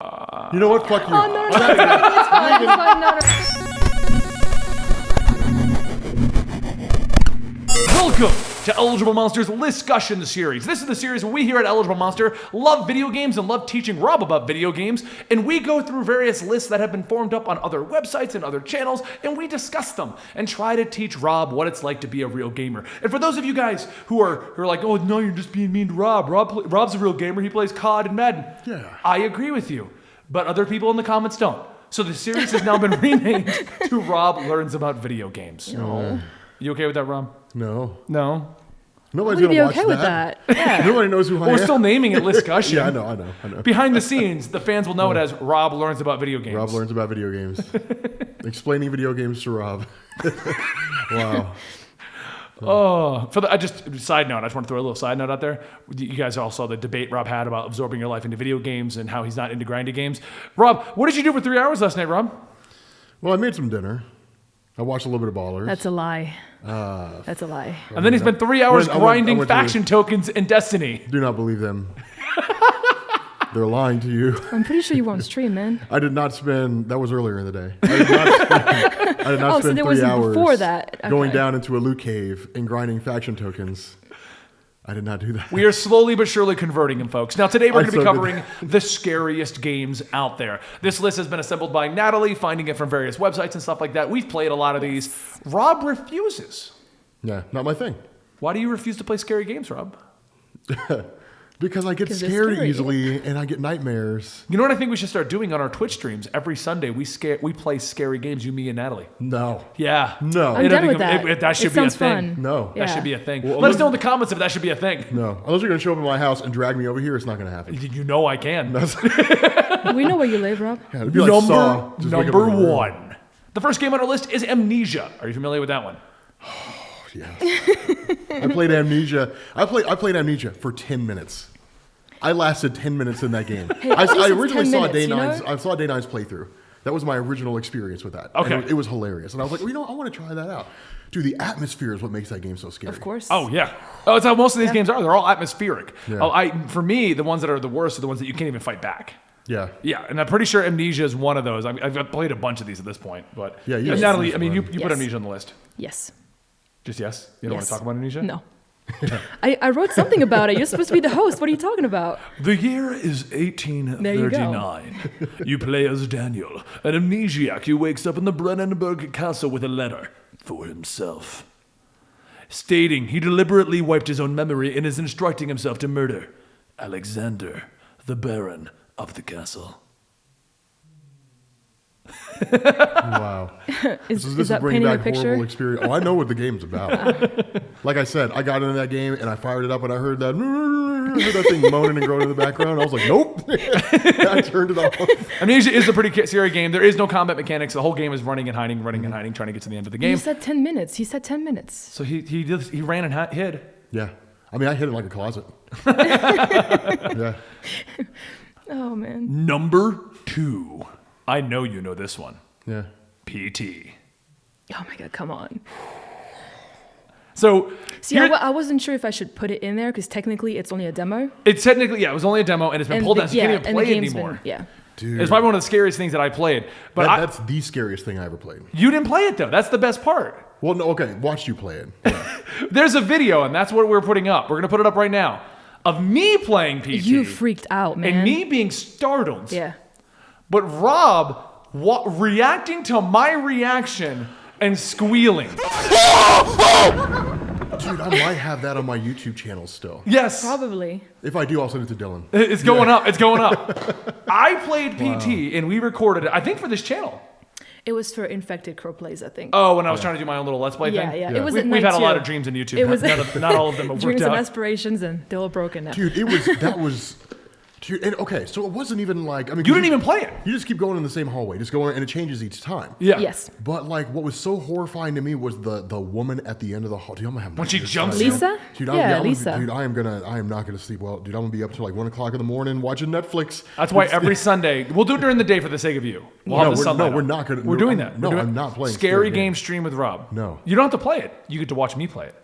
You know what? Fuck you. Oh, no, it's fine. It's fine. No. Welcome to Eligible Monster's Listcussion series. This is the series where we here at Eligible Monster love video games and love teaching Rob about video games, and we go through various lists that have been formed up on other websites and other channels, and we discuss them and try to teach Rob what it's like to be a real gamer. And for those of you guys who are like, oh no, you're just being mean to Rob. Rob's a real gamer. He plays COD and Madden. Yeah. I agree with you, but other people in the comments don't. So the series has now been renamed to Rob Learns About Video Games. No. You okay with that, Rob? No. No? Nobody's Would gonna be watch okay with that? Yeah. Nobody knows who I Well, am. we're still naming it Listcussion. Yeah, I know. Behind the scenes, the fans will know it as Rob Learns About Video Games. Rob learns about video games. Explaining video games to Rob. Wow. Oh, side note, I just want to throw a little side note out there. You guys all saw the debate Rob had about absorbing your life into video games and how he's not into grindy games. Rob, what did you do for 3 hours last night, Rob? Well, I made some dinner. I watched a little bit of Ballers. That's a lie. That's a lie. And then he spent 3 hours I went grinding to- faction tokens in Destiny. Do not believe them. They're lying to you. I'm pretty sure you won't stream, man. I did not spend. That was earlier in the day. I did not So spend there 3 was hours before that. going Okay. down into a loot cave and grinding faction tokens. I did not do that. We are slowly but surely converting him, folks. Now, today we're going to be so covering the scariest games out there. This list has been assembled by Nathalie, finding it from various websites and stuff like that. We've played a lot of these. Rob refuses. Yeah, not my thing. Why do you refuse to play scary games, Rob? Because I get 'Cause they're scared scary. easily and I get nightmares. You know what I think we should start doing on our Twitch streams? Every Sunday, we play scary games, you, me, and Nathalie. No. Yeah. No. I'm It'll done with become- that. that should It be a sounds thing. fun. No. Yeah. That should be a thing. Well, Let us know in the comments if that should be a thing. No. Unless you're going to show up at my house and drag me over here, it's not going to happen. You know I can. We know where you live, Rob. Yeah, it'd be like Saw. Just wake up Number in the room. one. The first game on our list is Amnesia. Are you familiar with that one? Yeah. I played Amnesia. I played Amnesia for 10 minutes. I lasted 10 minutes in that game. Hey, at least I it's originally 10 saw minutes, Day you know? 9's. I saw Day 9's playthrough. That was my original experience with that. Okay. And it was hilarious. And I was like, well, I want to try that out. Dude, the atmosphere is what makes that game so scary. Of course. Oh, yeah. Oh, it's how most of these games are. They're all atmospheric. Yeah. For me, the ones that are the worst are the ones that you can't even fight back. Yeah. Yeah, and I'm pretty sure Amnesia is one of those. I've played a bunch of these at this point, but Yeah, And Nathalie, yes. you put Yes. Amnesia on the list. Yes. Just yes. You don't want Yes. to talk about Amnesia? No. I wrote something about it. You're supposed to be the host. What are you talking about? The year is 1839. You play as Daniel, an amnesiac who wakes up in the Brennenburg castle with a letter for himself, stating he deliberately wiped his own memory and is instructing himself to murder Alexander, the Baron of the castle. Wow. Is This is that bringing painting a back picture? horrible experience. Oh, I know what the game's about. Like I said, I got into that game and I fired it up and I heard that thing moaning and groaning in the background. I was like, nope. I turned it off. Amnesia is a pretty scary game. There is no combat mechanics. The whole game is running and hiding, trying to get to the end of the You game. said 10 minutes. He said 10 minutes. So he ran and hid. Yeah. I mean, I hid it like a closet. Yeah. Oh, man. Number 2. I know you know this one. Yeah. PT. Oh, my God. Come on. So See, I wasn't sure if I should put it in there because technically it's only a demo. it's technically, it was only a demo and it's been pulled down, so you can't even play it anymore. Yeah. Dude. It's probably one of the scariest things that I played. But That's the scariest thing I ever played. you didn't play it though. That's the best part. Well, no, okay. Watched you play it. Yeah. There's a video, and that's what we're putting up. We're going to put it up right now, of me playing PT. You freaked out, man. And me being startled. Yeah. But Rob reacting to my reaction and squealing. Dude, I might have that on my YouTube channel still. Yes. Probably. If I do, I'll send it to Dylan. It's going up. It's going up. I played PT, and we recorded it, I think, for this channel. It was for Infected Crow Plays, I think. Oh, when I was trying to do my own little Let's Play yeah, thing? yeah. Yeah. It was We've at night had a lot too. of dreams in YouTube. It was Not all of them have dreams worked and out. aspirations, and they were broken now. Dude, that was... Dude, and okay, so it wasn't even like... I mean, You didn't even play it. You just keep going in the same hallway, just going, and it changes each time. Yeah. Yes. But like, what was so horrifying to me was the woman at the end of the hall. Dude, I'm gonna have When she nightmares jumps tonight. Lisa? Dude, Yeah, Lisa. Dude, I am not gonna sleep well. Dude, I'm gonna be up till like 1 o'clock in the morning watching Netflix. That's why every Sunday, we'll do it during the day for the sake of you. We'll have the sunlight we're on. not gonna. We're doing that. No, We're doing I'm not playing Scary scary game games. stream with Rob. No. You don't have to play it. You get to watch me play it.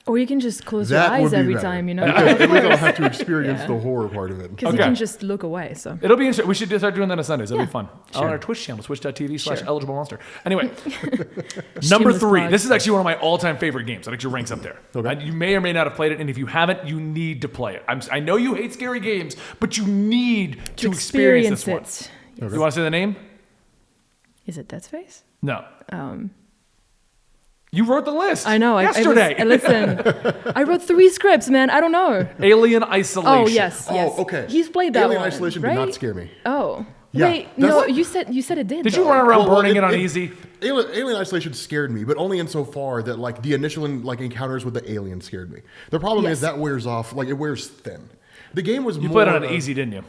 Or you can just close That your eyes would be every better. time, you know? At least I don't have to experience Yeah. the horror part of it. Because you can just look away. So It'll be interesting. We should start doing that on Sundays. It'll be Yeah, fun. sure. On our Twitch channel, twitch.tv/eligible Sure. monster. Anyway, number Shameless 3. plug. This is actually one of my all-time favorite games. That actually ranks up there. Okay. You may or may not have played it, and if you haven't, you need to play it. I know you hate scary games, but you need to experience this one. it. You want to say the name? Is it Dead Space? No. You wrote the list. I know. Yesterday. Listen, I wrote 3 scripts, man. I don't know. Alien Isolation. Oh yes, yes. Oh, okay. He's played that Alien one, Isolation right? did not scare me. Oh. Yeah, Wait, that's- no. You said it did. Did you though. run around Well, burning it on easy? Alien Isolation scared me, but only insofar that like the initial encounters with the alien scared me. The problem Yes. is that wears off, like it wears thin. The game was You more. played it on easy, didn't you?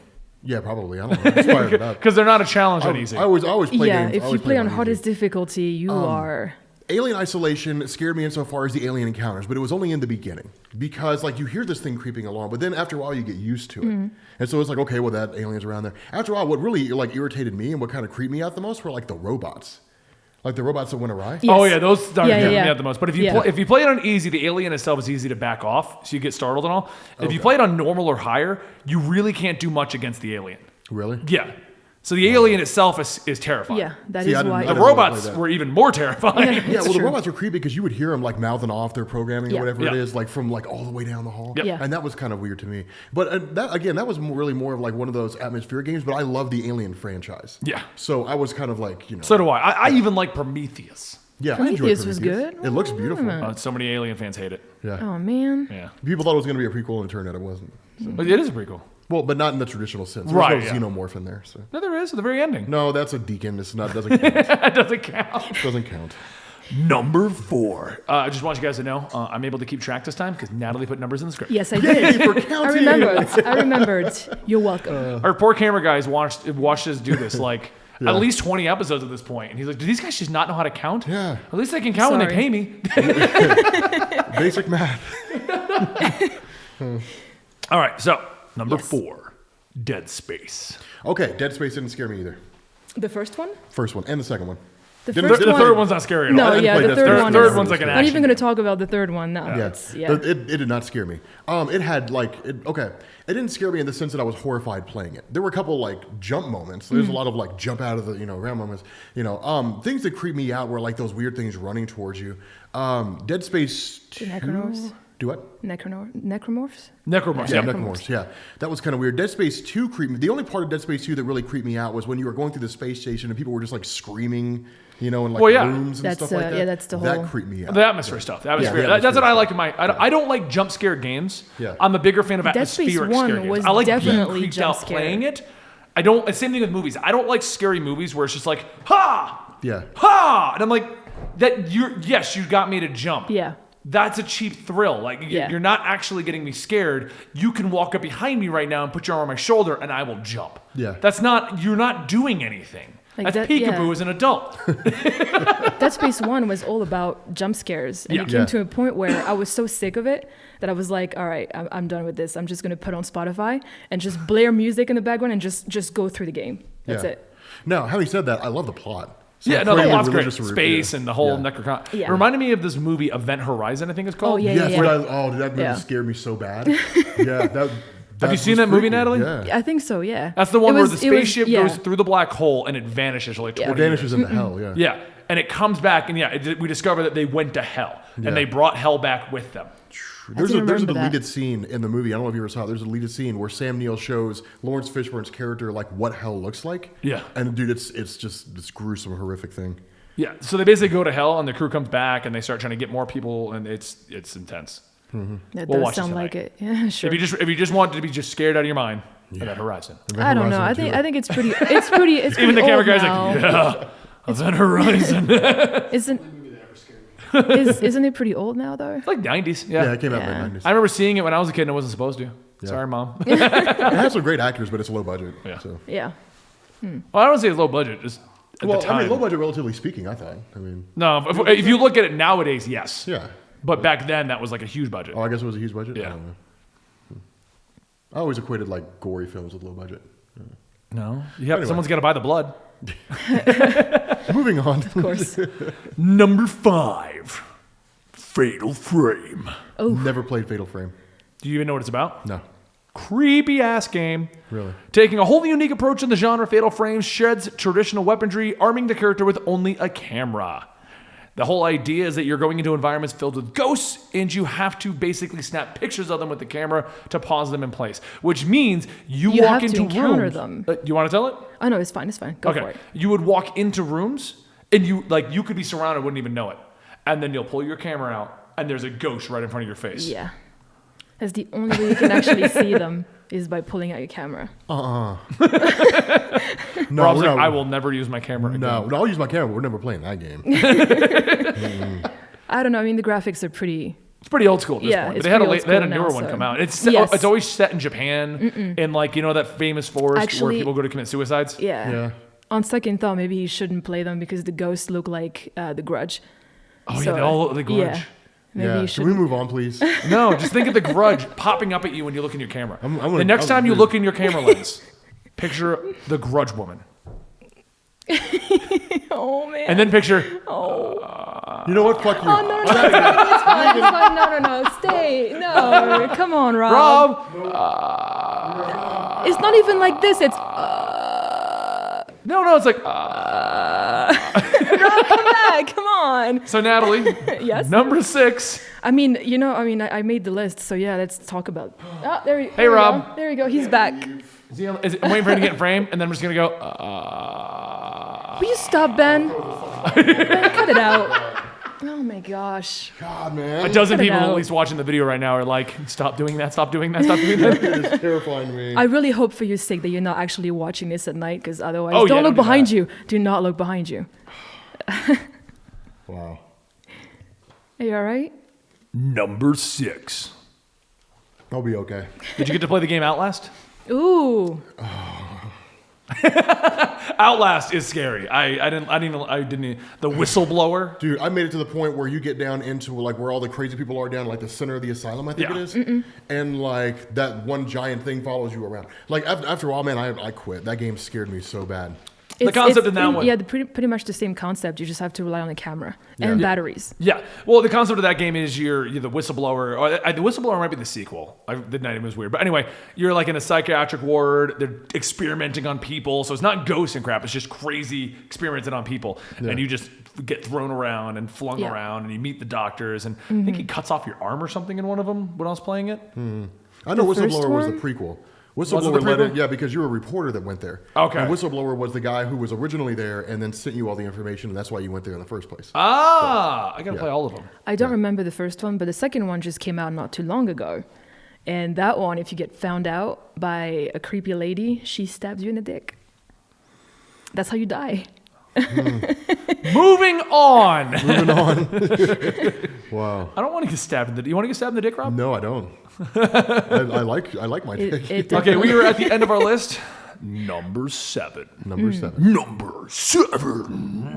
Yeah, probably. I don't know. I just fired it up. Because they're not a challenge on easy. I always play Yeah, games. I if you always play on easy. hardest difficulty, you are. Alien Isolation scared me insofar as the alien encounters, but it was only in the beginning because like you hear this thing creeping along, but then after a while you get used to it, and so it's like okay, well that alien's around there. After a while, what really like irritated me and what kind of creeped me out the most were like the robots, like the robots that went awry. Yes. Oh yeah, those start Yeah, getting me yeah. out the most. But if you Yeah. if you play it on easy, the alien itself is easy to back off, so you get startled and all. If you play it on normal or higher, you really can't do much against the alien. Really? Yeah. So the alien itself is terrifying. Yeah, that See, is I didn't- why. I The didn't really robots play that. were even more terrifying. Yeah, well, the true. robots were creepy because you would hear them like mouthing off their programming Yeah. or whatever it Yeah. is, like from like all the way down the hall. Yep. Yeah. And that was kind of weird to me. But that was really more of like one of those atmospheric games. But I love the Alien franchise. Yeah. So I was kind of like, you know. So do I. I even like Prometheus. yeah, I enjoyed Prometheus was Prometheus. good? It looks beautiful. So many alien fans hate it. Yeah. Oh man. Yeah. People thought it was going to be a prequel, and it turned out it wasn't. So. But it is pretty cool. Well, but not in the traditional sense. There's Right, no yeah. xenomorph in there. So. No, there is at the very ending. No, that's a deacon. It's not. Doesn't count. That doesn't count. Doesn't count. Number 4. I just want you guys to know I'm able to keep track this time because Natalie put numbers in the script. Yes, I did. for I counting. remembered. You're welcome. Our poor camera guys watched us do this like at least 20 episodes at this point, and he's like, "Do these guys just not know how to count? Yeah. At least they can count when they Sorry. pay me." Basic math. All right, so number 4, Dead Space. Okay, Dead Space didn't scare me either. The first one? First one and the second one. The Didn't- first The one. third one's not scary at all. No, didn't yeah, play the that. third one. Third is, one's like an Not action even going to talk about the third one. No, Yeah, it's, yeah. It did not scare me. It had like okay, it didn't scare me in the sense that I was horrified playing it. There were a couple like jump moments. There's a lot of like jump out of the round moments. Things that creep me out were like those weird things running towards you. Dead Space 2. Necromorphs? Do what? Necromorphs? Necromorphs. Yeah, Yeah. Necromorphs. Yeah, that was kind of weird. Dead Space 2 creeped me. The only part of Dead Space 2 that really creeped me out was when you were going through the space station and people were just like screaming, in like Well, yeah. rooms and That's, stuff like that. yeah, that's the That whole- creeped me out. The atmosphere stuff. The atmosphere. the That's what atmosphere I like in my. I don't like jump scare games. Yeah. I'm a bigger fan of Dead Space atmospheric 1 scare games. was I like being definitely creeped jump out scare. playing it. I don't. Same thing with movies. I don't like scary movies where it's just like ha, Yeah. ha, and I'm like that. Yes, you got me to jump. Yeah. That's a cheap thrill. Like Yeah. you're not actually getting me scared. You can walk up behind me right now and put your arm on my shoulder, and I will jump. Yeah. That's not. You're not doing anything. Like That's that- peekaboo yeah. as an adult. Dead Space 1 was all about jump scares. And Yeah. it came Yeah. to a point where I was so sick of it that I was like, all right, I'm done with this. I'm just going to put on Spotify and just blare music in the background and just go through the game. That's Yeah. it. Now, having said that, I love the plot. So Yeah, no, the playing plot's great. religious Space yeah. and the whole Yeah. Necrocon. Yeah. It reminded me of this movie, Event Horizon, I think it's called. Oh, yeah, Yes, yeah. dude, that movie Yeah. scared me so bad. Yeah, that. Have you seen that movie, Natalie? Yeah. I think so, yeah. That's the one It where was- the it was- spaceship yeah. goes through the black hole and it vanishes for like 20 It vanishes years. into hell. Yeah. Yeah, and it comes back, and we discover that they went to hell, Yeah. and they brought hell back with them. There's a didn't remember that. deleted scene in the movie. I don't know if you ever saw it. There's a deleted scene where Sam Neill shows Lawrence Fishburne's character like what hell looks like. Yeah. And dude, it's just this gruesome, horrific thing. Yeah, so they basically go to hell, and the crew comes back, and they start trying to get more people, and it's intense. That We'll does watch this sound like tonight. it. Yeah, sure. If you just want to be just scared out of your mind, Event Horizon. I don't know. I think it's pretty. It's pretty. It's Even pretty the camera old guy's now. like, yeah, Event Horizon. Isn't it pretty old now though? It's like 90s. Yeah, Yeah. it came out Yeah. in the 90s. I remember seeing it when I was a kid, and I wasn't supposed to. Yeah. Sorry, Mom. It has some great actors, but it's low budget. Yeah. So. Yeah. Well, I don't say it's low budget. Just at Well, the time. I mean, low budget, relatively speaking. I thought. I mean, No, if you look at it nowadays, yes. yeah. But back then, that was like a huge budget. Oh, I guess it was a huge budget. Yeah. I don't know. I always equated like gory films with low budget. No, Anyway. someone's got to buy the blood. Moving on. Of course. Number 5, Fatal Frame. Never played Fatal Frame. Do you even know what it's about? No. Creepy ass game. Really? Taking a wholly unique approach in the genre, Fatal Frame sheds traditional weaponry, arming the character with only a camera. The whole idea is that you're going into environments filled with ghosts, and you have to basically snap pictures of them with the camera to pause them in place. Which means you walk have into to encounter rooms. them. You want to tell it? Oh no, it's fine. It's fine. Go for it. You would walk into rooms, and you could be surrounded, wouldn't even know it, and then you'll pull your camera out, and there's a ghost right in front of your face. Yeah. That's the only way you can actually see them is by pulling out your camera. No, Rob's we're like, not- I will never use my camera again. No, I'll use my camera, but we're never playing that game. I don't know. I mean, the graphics are pretty. It's pretty old school at this Yeah, point. it's But they had pretty old they had a school newer now, one so- come out. It's Yes. it's always set in Japan, in that famous forest where Actually- people go to commit suicides. Yeah. Yeah. On second thought, maybe you shouldn't play them because the ghosts look like The Grudge. Oh yeah, they all look like Grudge. Yeah. Maybe Yeah. you Can we shouldn't. move on, please? No, just think of the Grudge popping up at you when you look in your camera. I'm gonna- the next I'm time you gonna- look in your camera lens, picture the Grudge woman, Oh man. and then picture. You know what? Fuck you. Oh no, it's fine. It's fine. No. Stay. No. Come on, Rob. Rob. It's not even like this. It's. No, it's like. Rob, come back. Come on. So Natalie, Yes. number 6. I mean, I made the list, so yeah, let's talk about. Oh, there we. Hey, there we Rob. go. There we go. He's back. I'm waiting for him to get in frame, and then we're just gonna go. Will you stop, Ben? Ben, cut it out. Oh my gosh. God, man. A dozen Cut it people at out. least watching the video right now are like, stop doing that, stop doing that, stop doing that. It's terrifying to me. I really hope for your sake that you're not actually watching this at night, because otherwise, Oh, yeah, don't look don't do behind that. you. Do not look behind you. Wow. Are you all right? Number 6. I'll be okay. Did you get to play the game Outlast? Ooh. Outlast is scary. I didn't. The whistleblower. Dude, I made it to the point where you get down into like where all the crazy people are down, like the center of the asylum, I think Yeah. it is. And like that one giant thing follows you around. Like after a while, man, I quit. That game scared me so bad. concept in that one- Yeah, pretty much the same concept. You just have to rely on the camera and Yeah. batteries. Yeah. Well, the concept of that game is you're the whistleblower. Or the whistleblower might be the sequel. The name was weird, but anyway, you're like in a psychiatric ward. They're experimenting on people, so it's not ghosts and crap. It's just crazy experimenting on people, and you just get thrown around and flung Yeah. around, and you meet the doctors, and I think he cuts off your arm or something in one of them when I was playing it. I know The first Whistleblower was the one? prequel. Was it the Whistleblower led prequel? it, yeah, because you're a reporter that went there. Okay. And Whistleblower was the guy who was originally there and then sent you all the information, and that's why you went there in the first place. I gotta play all of them. I don't remember the first one, but the second one just came out not too long ago. And that one, if you get found out by a creepy lady, she stabs you in the dick. That's how you die. Moving on. Moving on. Wow. I don't want to get stabbed in the. You want to get stabbed in the dick, Rob? No, I don't. I like my dick. Okay, we are at the end of our list. Number 7. Number 7. Number 7.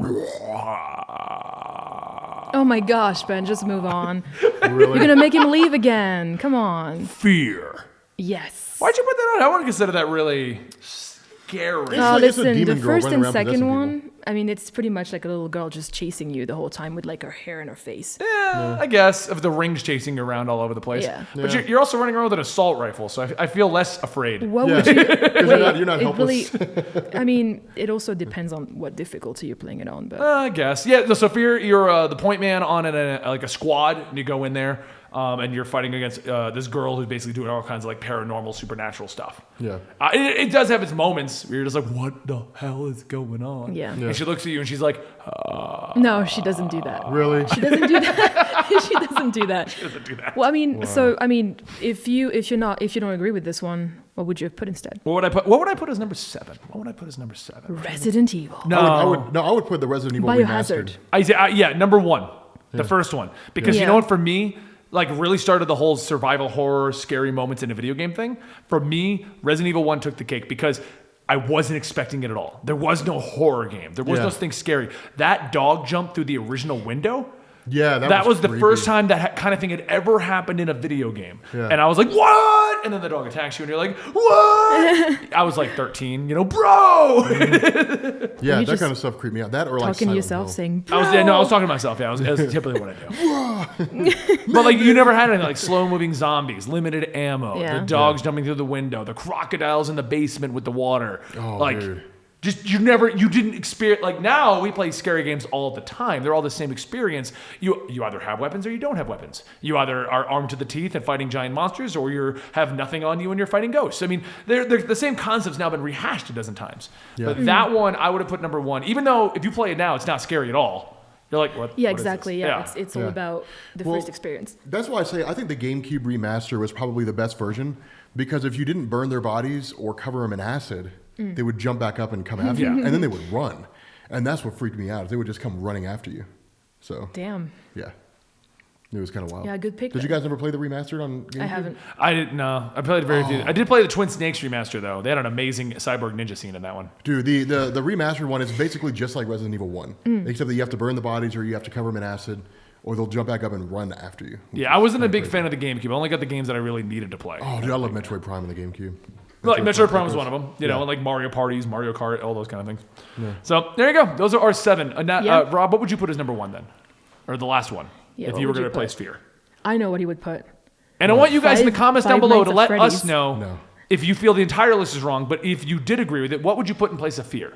Oh my gosh, Ben, just move on. Really? You're going to make him leave again. Come on. Fear. Yes. Why'd you put that on? I want to consider that really scary. Oh, like it's a listen, the demon girl first running and around possessing second people. one, I mean, it's pretty much like a little girl just chasing you the whole time with like her hair in her face. Yeah, I guess if the rings chasing you around all over the place. Yeah. But you're also running around with an assault rifle, so I feel less afraid. What Yeah. would you? 'Cause you're not it helpless. I mean, it also depends on what difficulty you're playing it on, but I guess. Yeah, so Fear, you're the point man on like a squad, and you go in there, and you're fighting against this girl who's basically doing all kinds of like paranormal, supernatural stuff. Yeah. It does have its moments where you're just like, what the hell is going on? Yeah. And she looks at you and she's like, no, she doesn't do that. Really? She doesn't do that. She doesn't do that. doesn't do that. Well, I mean, if you don't agree with this one, what would you have put instead? What would I put as number 7? What would I put as number 7? Resident Evil. No. I would put the Resident Evil Biohazard. remastered. Yeah, number 1. The first one. Because you Yeah. know what, for me, like really started the whole survival horror, scary moments in a video game thing. For me, Resident Evil 1 took the cake because I wasn't expecting it at all. There was no horror game. There was Yeah. no thing scary. That dog jump through the original window Yeah, That was the creepy. first time that kind of thing had ever happened in a video game. Yeah. And I was like, what? And then the dog attacks you and you're like, what? I was like 13, bro. Yeah, You that just kind of stuff creeped me out. That or like Talking to Silent yourself, Hill. saying, I was talking to myself. Yeah, that's typically what I do. But like, you never had anything like slow-moving zombies, limited ammo, Yeah. the dogs jumping through the window, the crocodiles in the basement with the water. Oh, like, dude. just you didn't experience. Like now, we play scary games all the time. They're all the same experience. You either have weapons or you don't have weapons. You either are armed to the teeth and fighting giant monsters, or you have nothing on you and you're fighting ghosts. I mean, they're the same concept's now been rehashed a dozen times. Yeah. But that one, I would have put number one. Even though if you play it now, it's not scary at all. You're like, what? yeah, what is this? exactly. Yeah, it's all Yeah. about the Well, first experience. That's why I say I think the GameCube remaster was probably the best version because if you didn't burn their bodies or cover them in acid, they would jump back up and come after you, and then they would run, and that's what freaked me out. Is they would just come running after you. So Damn. yeah, it was kind of wild. Yeah, good pick Did you then. guys ever play the remastered on GameCube? I haven't. I didn't know. I played very few. I did play the Twin Snakes remaster though. They had an amazing cyborg ninja scene in that one. Dude, the remastered one is basically just like Resident Evil 1, except that you have to burn the bodies or you have to cover them in acid, or they'll jump back up and run after you. Yeah, I wasn't a big fan of the GameCube. I only got the games that I really needed to play. Oh, dude, I love Metroid Prime on the GameCube. Like Metroid Prime was Echoes. one of them, Yeah. and like Mario Parties, Mario Kart, all those kind of things. So there you go. Those are our 7. Yeah. Rob, what would you put as number 1 then, or the last one, Yeah, if what you were would you going to play put? Sphere? I know what he would put. And I want you guys in the Five- comments down Five below Nights to at let Freddy's. us know No. if you feel the entire list is wrong. But if you did agree with it, what would you put in place of Fear?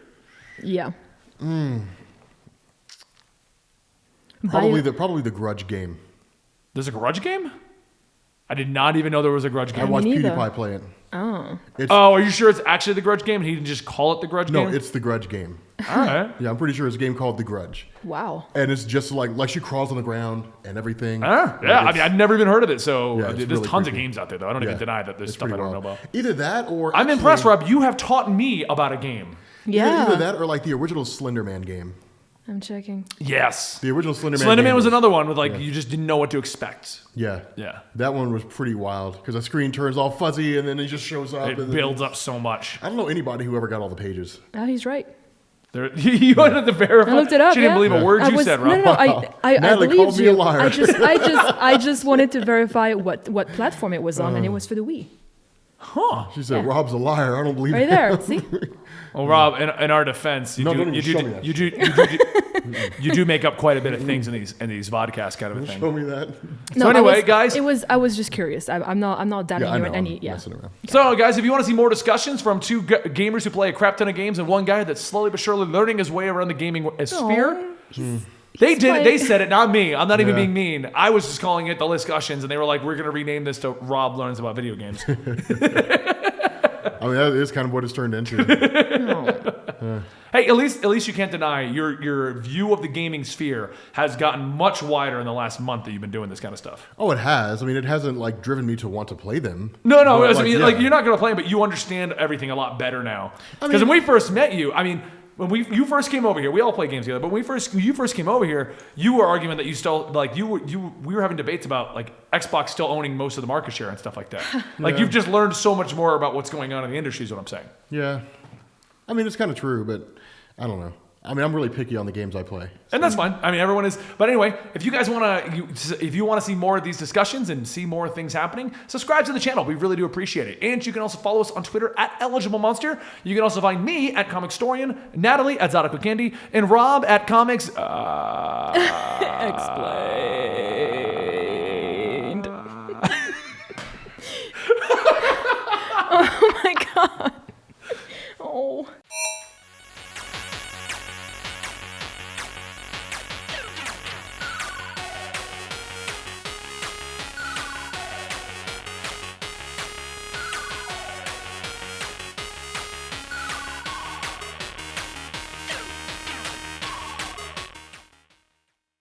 Yeah. Probably the Grudge game. There's a Grudge game? I did not even know there was a Grudge I game. watched neither. PewDiePie play it. Oh. Oh, are you sure it's actually the Grudge game and he didn't just call it the Grudge No, game? it's the Grudge game. All right. Yeah, I'm pretty sure it's a game called The Grudge. Wow. And it's just like she crawls on the ground and everything. Yeah, Like, I mean, I've never even heard of it. So Yeah, it's there's really tons of creepy. games out there, though. I don't even Yeah, deny that there's it's stuff I pretty don't know wild. about. Either that or I'm actually, impressed, Rob. You have taught me about a game. Yeah. Either that or like the original Slender Man game. I'm checking. Yes. The original Slender Man. Slender Man game was another one with like you just didn't know what to expect. Yeah. Yeah. That one was pretty wild because the screen turns all fuzzy and then it just shows up. It and then builds up so much. I don't know anybody who ever got all the pages. Oh, he's right. There, you wanted to verify. I looked it up. She didn't yeah. believe a word I you was, said, no, Rob. no, no. I Natalie believed called me you. a liar. I just wanted to verify what platform it was on, and it was for the Wii. Huh. She said, Yeah. Rob's a liar. I don't believe Right it. there. See? Well, Rob, in our defense, No, don't even show me that. you do make up quite a bit of things in these vodcasts kind of a thing. Show me that. So anyway, guys- I was just curious. I'm not doubting Yeah, I you know. in any. I'm Yeah. messing around. So, guys, if you want to see more discussions from two gamers who play a crap ton of games and one guy that's slowly but surely learning his way around the gaming sphere, they did it. They said it, not me. I'm not even Yeah. being mean. I was just calling it the Listcussions, and they were like, "We're going to rename this to Rob Learns About Video Games." I mean, that is kind of what it's turned into. Hey, at least you can't deny your view of the gaming sphere has gotten much wider in the last month that you've been doing this kind of stuff. Oh, it has. I mean, it hasn't like driven me to want to play them. No, But, I mean, yeah. like you're not going to play them, but you understand everything a lot better now. I Because mean- when we first met you, I mean, when you first came over here, we all play games together. But when you first came over here, you were arguing that you still like we were having debates about like Xbox still owning most of the market share and stuff like that. Like Yeah. you've just learned so much more about what's going on in the industry. Is what I'm saying. Yeah. I mean, it's kind of true, but I don't know. I mean, I'm really picky on the games I play. And that's fine. I mean, everyone is. But anyway, if you guys want to, if you want to see more of these discussions and see more things happening, subscribe to the channel. We really do appreciate it. And you can also follow us on Twitter at @EligibleMonster. You can also find me at ComicStorian, Natalie at Zodiac with Candy, and Rob at Comics. Explained. Oh my god. Oh.